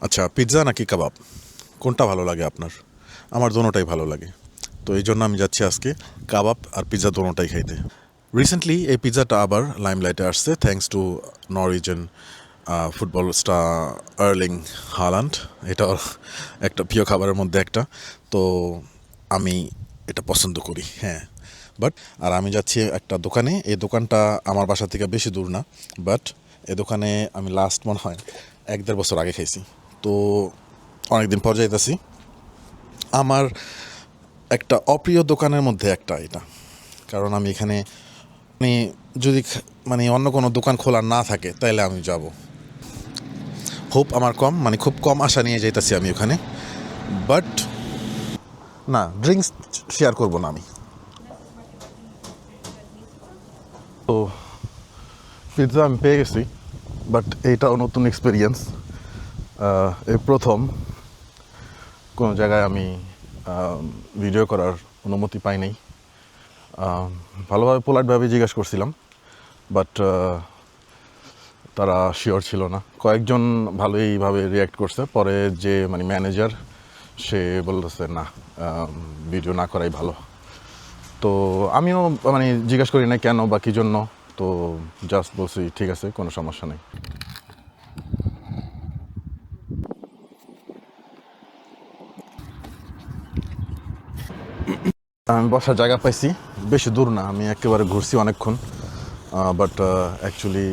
আচ্ছা, পিৎজা নাকি কাবাব, কোনটা ভালো লাগে আপনার? আমার দোনোটাই ভালো লাগে। তো এই জন্য আমি যাচ্ছি আজকে কাবাব আর পিৎজা দোনোটাই খাইতে। রিসেন্টলি এই পিৎজাটা আবার লাইমলাইটে আসছে thanks to Norwegian football star Erling Haaland. এটা ওর একটা প্রিয় খাবারের মধ্যে একটা। তো আমি এটা পছন্দ করি, হ্যাঁ। বাট আর আমি যাচ্ছি একটা দোকানে, এই দোকানটা আমার বাসা থেকে বেশি দূর না। বাট এই দোকানে আমি লাস্ট মনে হয় 1-1.5 বছর আগে খাইছি। তো অনেকদিন পর যাইতেছি। আমার একটা অপ্রিয় দোকানের মধ্যে একটা এটা, কারণ আমি এখানে মানে যদি মানে অন্য কোনো দোকান খোলা না থাকে তাহলে আমি যাব। হোপ আমার কম, মানে খুব কম আশা নিয়ে যাইতেছি আমি ওখানে। বাট না, ড্রিঙ্কস শেয়ার করব না আমি। তো পিৎজা আমি পেয়ে গেছি, বাট এইটাও নতুন এক্সপিরিয়েন্স। এই প্রথম কোনো জায়গায় আমি ভিডিও করার অনুমতি পাই নাই। ভালোভাবে পোলাইটভাবে জিজ্ঞাসা করছিলাম, বাট তারা শিওর ছিল না। কয়েকজন ভালোইভাবে রিয়্যাক্ট করছে, পরে যে মানে ম্যানেজার সে বলতেছে না, ভিডিও না করাই ভালো। তো আমিও মানে জিজ্ঞাসা করি না কেন বা কী জন্য, তো জাস্ট বলছি ঠিক আছে, কোনো সমস্যা নেই। আমি বসার জায়গা পাইছি, বেশি দূর না, আমি একেবারে ঘুরছি অনেকক্ষণ। বাট অ্যাকচুয়ালি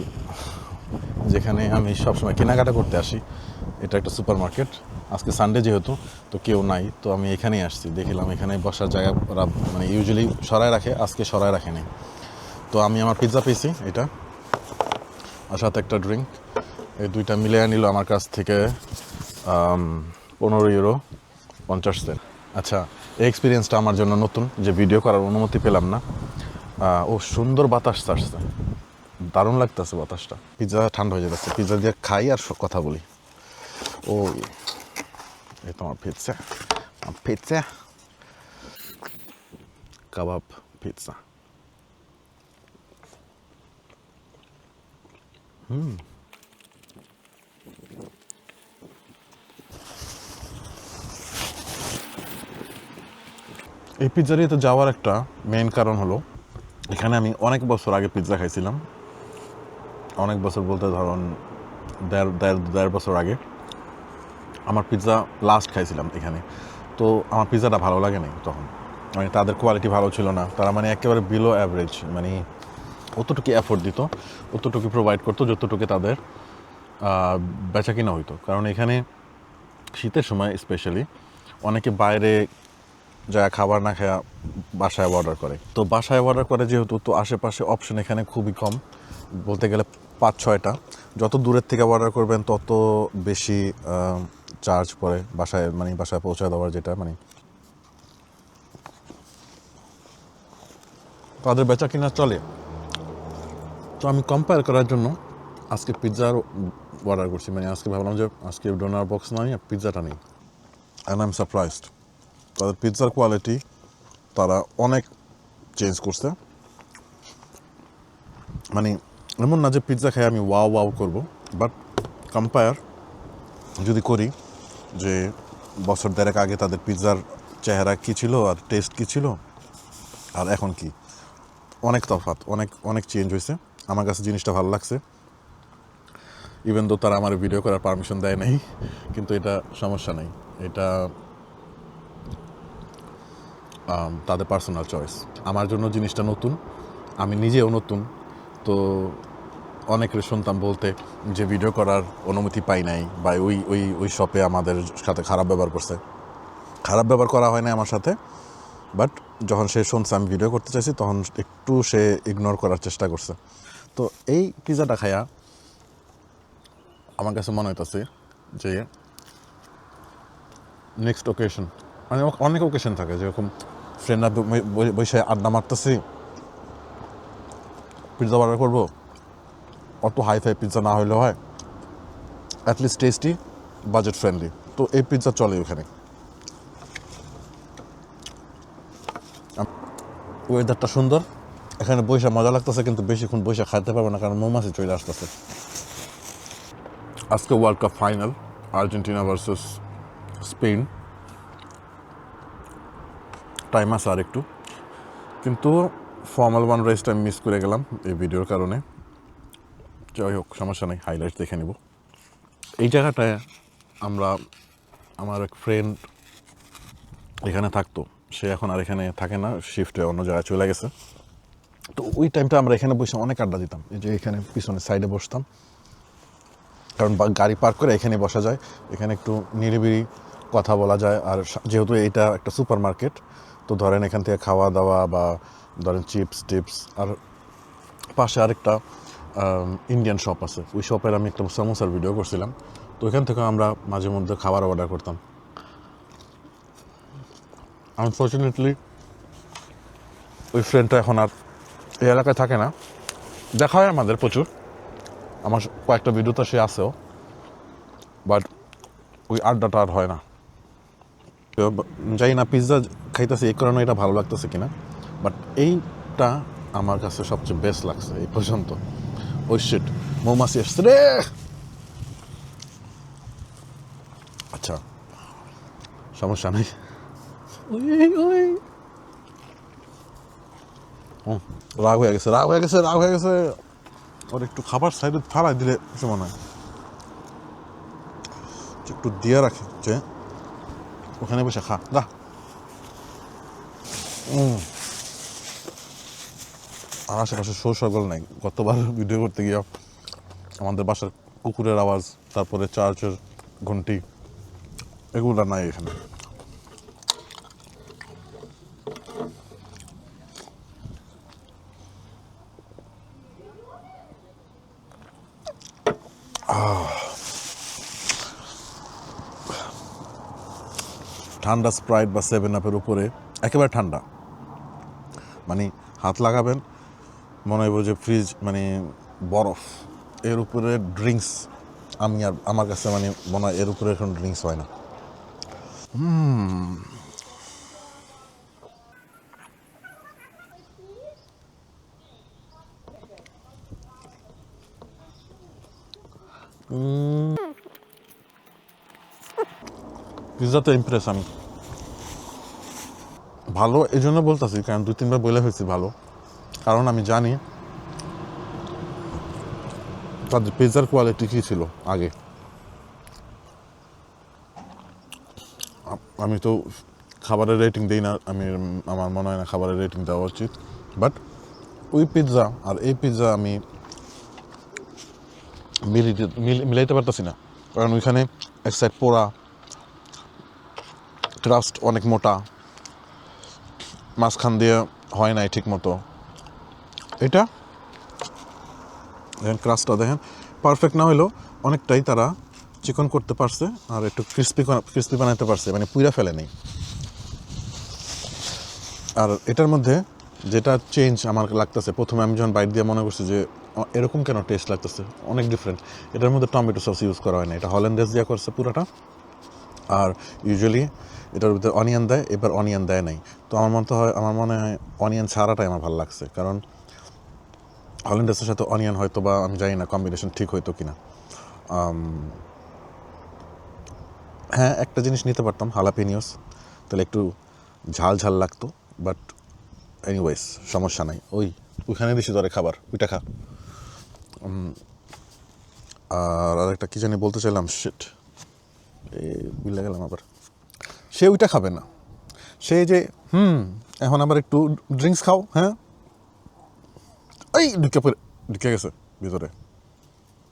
যেখানে আমি সবসময় কেনাকাটা করতে আসি এটা একটা সুপার মার্কেট। আজকে সানডে যেহেতু, তো কেউ নাই, তো আমি এখানেই আসছি। দেখলাম এখানে বসার জায়গা ওরা মানে ইউজুয়ালি সরায় রাখে, আজকে সরায় রাখে নাই। তো আমি আমার পিৎজা পেয়েছি এটা, আর সাথে একটা ড্রিঙ্ক। এই দুইটা মিলিয়ে নিল আমার কাছ থেকে 15 ইউরো 50 সেন্ট। আচ্ছা, এই এক্সপিরিয়েন্সটা আমার জন্য নতুন, যে ভিডিও করার অনুমতি পেলাম না। ও সুন্দর বাতাস আসছে, দারুণ লাগতেছে বাতাসটা। পিৎজা ঠান্ডা হয়ে যাচ্ছে, পিৎজা দিয়ে খাই আর কথা বলি। ও, এই তোমার পিৎজা, পিৎজা কাবাব পিৎজা। এই পিৎজারিতে যাওয়ার একটা মেইন কারণ হলো, এখানে আমি অনেক বছর আগে পিৎজা খাইছিলাম। অনেক বছর বলতে ধরুন 1.5 বছর আগে আমার পিৎজা লাস্ট খাইছিলাম এখানে। তো আমার পিৎজাটা ভালো লাগে নাই তখন, মানে তাদের কোয়ালিটি ভালো ছিল না। তারা মানে একেবারে বিলো অ্যাভারেজ, মানে অতটুকু এফোর্ট দিত, অতটুকু প্রোভাইড করতো যতটুকু তাদের বেচা কিনা হইতো। কারণ এখানে শীতের সময় স্পেশালি অনেকে বাইরে যা খাবার না খাওয়া বাসায় অর্ডার করে। তো বাসায় অর্ডার করে যেহেতু, তো আশেপাশে অপশন এখানে খুবই কম, বলতে গেলে 5-6টা। যত দূরের থেকে অর্ডার করবেন তত বেশি চার্জ পড়ে বাসায়, মানে বাসায় পৌঁছে দেওয়ার, যেটা মানে তাদের বেচা কিনা চলে। তো আমি কম্পেয়ার করার জন্য আজকে পিৎজার অর্ডার করছি। মানে আজকে ভাবলাম যে আজকে ডোনার বক্স না নিয়ে পিৎজাটা নিই, অ্যান্ড আই এম সারপ্রাইজড। তাদের পিৎজার কোয়ালিটি তারা অনেক চেঞ্জ করছে। মানে এমন না যে পিৎজা খাই আমি ওয়াও ওয়াও করবো, বাট কম্পেয়ার যদি করি যে বছর দেড়েক আগে তাদের পিৎজার চেহারা কী ছিল আর টেস্ট কী ছিল আর এখন কি, অনেক তফাৎ, অনেক অনেক চেঞ্জ হয়েছে। আমার কাছে জিনিসটা ভালো লাগছে, ইভেন দো তারা আমার ভিডিও করার পারমিশন দেয় নাই, কিন্তু এটা সমস্যা নেই, এটা তাদের পার্সোনাল চয়েস। আমার জন্য জিনিসটা নতুন, আমি নিজেও নতুন। তো অনেকের শুনতাম বলতে যে ভিডিও করার অনুমতি পাই নাই, বা ওই ওই ওই শপে আমাদের সাথে খারাপ ব্যবহার করছে। খারাপ ব্যবহার করা হয় না আমার সাথে, বাট যখন সে শুনছে আমি ভিডিও করতে চাইছি তখন একটু সে ইগনোর করার চেষ্টা করছে। তো এই পিৎজাটা খায়া আমার কাছে মনে হইতেছে যে নেক্সট ওকেশন, মানে অনেক ওকেশন থাকে যেরকম ফ্রেন্ডরা বসে আড্ডা মারতেছি, পিৎজা অর্ডার করবো, অত হাই ফাই পিৎজা না হইলেও হয়, অ্যাটলিস্ট টেস্টি, বাজেট ফ্রেন্ডলি। তো এই পিৎজা চলে ওখানে। ওয়েদারটা সুন্দর, এখানে বৈশা মজা লাগতেছে, কিন্তু বেশিক্ষণ বৈশা খাইতে পারবো না কারণ মৌমাছি চলে আসতেছে। আজকে world cup final, Argentina versus Spain, time আছে আর একটু, কিন্তু ফর্মাল 1 রেসটা আমি মিস করে গেলাম এই ভিডিওর কারণে। যাই হোক, সমস্যা নেই, হাইলাইট দেখে নেব। এই জায়গাটায় আমার এক ফ্রেন্ড এখানে থাকতো, সে এখন আর এখানে থাকে না, শিফটে অন্য জায়গায় চলে গেছে। তো ওই টাইমটা আমরা এখানে বসে অনেক আড্ডা দিতাম, এই যে এখানে পিছনে সাইডে বসতাম, কারণ গাড়ি পার্ক করে এখানে বসা যায়, এখানে একটু নিরিবিলি কথা বলা যায়। আর যেহেতু এটা একটা সুপার মার্কেট, তো ধরেন এখান থেকে খাওয়া দাওয়া বা ধরেন চিপস টিপস, আর পাশে আরেকটা ইন্ডিয়ান শপ আছে, ওই শপের আমি একটা সমোসার ভিডিও করছিলাম, তো ওইখান থেকে আমরা মাঝে মধ্যে খাবার অর্ডার করতাম। আনফর্চুনেটলি ওই ফ্রেন্ডটা এখন আর এই এলাকায় থাকে না, দেখা হয় আমাদের প্রচুর, আমার কয়েকটা ভিডিওতে সে আসেও, বাট ওই আড্ডাটা আর হয় না। যাই না, পিৎজা খাইতেছি এই কারণে এটা ভালো লাগতেছে কিনা, বাট এইটা আমার কাছে সবচেয়ে বেস্ট লাগছে এই পর্যন্ত। ওই শিট, মৌমাছি এসছে রে। আচ্ছা, সমস্যা নেই। রাগ হয়ে গেছে, রাগ হয়ে গেছে, রাগ হয়ে গেছে। ওর একটু খাবার সাইডে ফালাই দিলে কিছু মনে হয়, একটু দিয়ে রাখি যে ওখানে বসে খা যা। আর আশেপাশে শোর সরগোল নাই। গতবার ভিডিও করতে গিয়ে আমাদের বাসার কুকুরের আওয়াজ, তারপরে চার্চের ঘন্টি, এগুলো নাই এখানে। ঠান্ডা স্প্রাইট বা 7 আপের উপরে একেবারে ঠান্ডা, মানে হাত লাগাবেন মনে হইব যে ফ্রিজ, মানে বরফ, এর উপরে ড্রিঙ্কস। আমার কাছে মানে মনে হয় এর উপরে এখন ড্রিঙ্কস হয় না। পিৎজাতে ইমপ্রেস আমি। ভালো এই জন্য বলতেছি, কারণ 2-3 বার বলে হয়েছি ভালো, কারণ আমি জানি তাদের পিৎজার কোয়ালিটি কী ছিল আগে। আমি তো খাবারের রেটিং দিই না, আমার মনে হয় না খাবারের রেটিং দেওয়া উচিত, বাট ওই পিৎজা আর এই পিৎজা আমি মিলাইতে পারতেছি না, কারণ ওইখানে এক সাইড পোড়া, ক্রাস্ট অনেক মোটা, মাঝখান দিয়ে হয় নাই ঠিক মতো। এটা দেখেন, ক্রাস্টটা দেখেন, পারফেক্ট না হলেও অনেকটাই তারা চিকন করতে পারছে আর একটু ক্রিস্পি বানাতে পারছে, মানে পুইরা ফেলে নেই। আর এটার মধ্যে যেটা চেঞ্জ আমার লাগতেছে, প্রথমে আমি যখন বাইট দিয়ে মনে করছি যে এরকম কেন টেস্ট লাগতেছে, অনেক ডিফারেন্ট। এটার মধ্যে টমেটো সস ইউজ করা হয় না, এটা হল্যান্ডেজ দিয়ে করছে পুরোটা। আর ইউজুয়ালি এটার ভিতরে অনিয়ন দেয়, এবার অনিয়ন দেয় নাই। তো আমার মনে হয় অনিয়ন ছাড়াটাই আমার ভালো লাগছে, কারণ হল্যান্ডেজের সাথে অনিয়ন হয়তো বা আমি জানি না কম্বিনেশন ঠিক হইতো কিনা। হ্যাঁ, একটা জিনিস নিতে পারতাম, হালাপিনিয়স, তাহলে একটু ঝাল ঝাল লাগতো, বাট এনিওয়েজ সমস্যা নাই। ওইখানে দিছি ধরে খাবার, ওইটা খা। আর আরেকটা কী জানি বলতে চাইলাম, শিট, ভুলে গেলাম আবার। সে ওইটা খাবে না, সে যে এখন আবার একটু ড্রিঙ্কস খাও। হ্যাঁ, এই ঢুকে গেছে ভিতরে,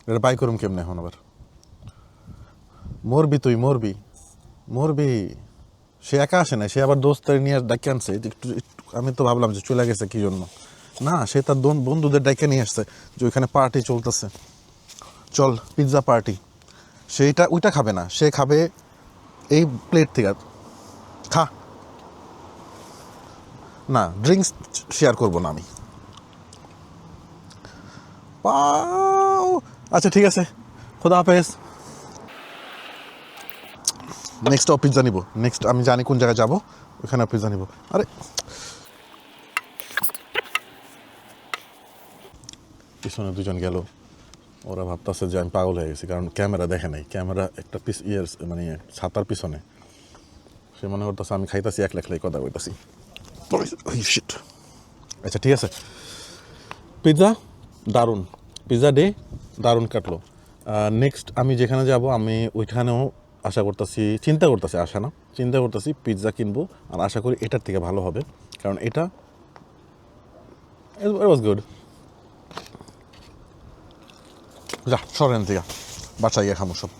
এটা বাই করুম কেমনে এখন আবার? মরবি তুই, মরবি। সে একা আসে না, সে আবার দোস্তের নিয়ে ডাকে আনছে। আমি তো ভাবলাম যে চলে গেছে কি জন্য, না, সে তার বন্ধুদের ডাকে নিয়ে আসছে যে ওইখানে পার্টি চলতেছে, চল পিৎজা পার্টি। ওইটা খাবে না, সে খাবে এই প্লেট থেকে। খা না, ড্রিঙ্কস শেয়ার করবো না আমি। পাও, আচ্ছা ঠিক আছে, খোদা হাফেজ। নেক্সট পিৎজা নিব, নেক্সট আমি জানি কোন জায়গায় যাবো, ওখানে পিৎজা নিব। আরে পিছনে দুজন গেল, ওরা ভাবতেছে যে আমি পাগল হয়ে গেছি, কারণ ক্যামেরা দেখে নাই, ক্যামেরা একটা মানে ছাতার পিছনে। সে মনে করতেছে আমি খাইতেছি, একলাই কথা কইতাছি। আচ্ছা ঠিক আছে, পিৎজা দারুণ, পিৎজা ডে দারুণ কাটলো। নেক্সট আমি যেখানে যাব আমি ওইখানেও চিন্তা করতেছি পিৎজা কিনবো, আর আশা করি এটার থেকে ভালো হবে, কারণ এটা it was good. যা সরেন থেকে বাসায় গিয়ে খামো সব।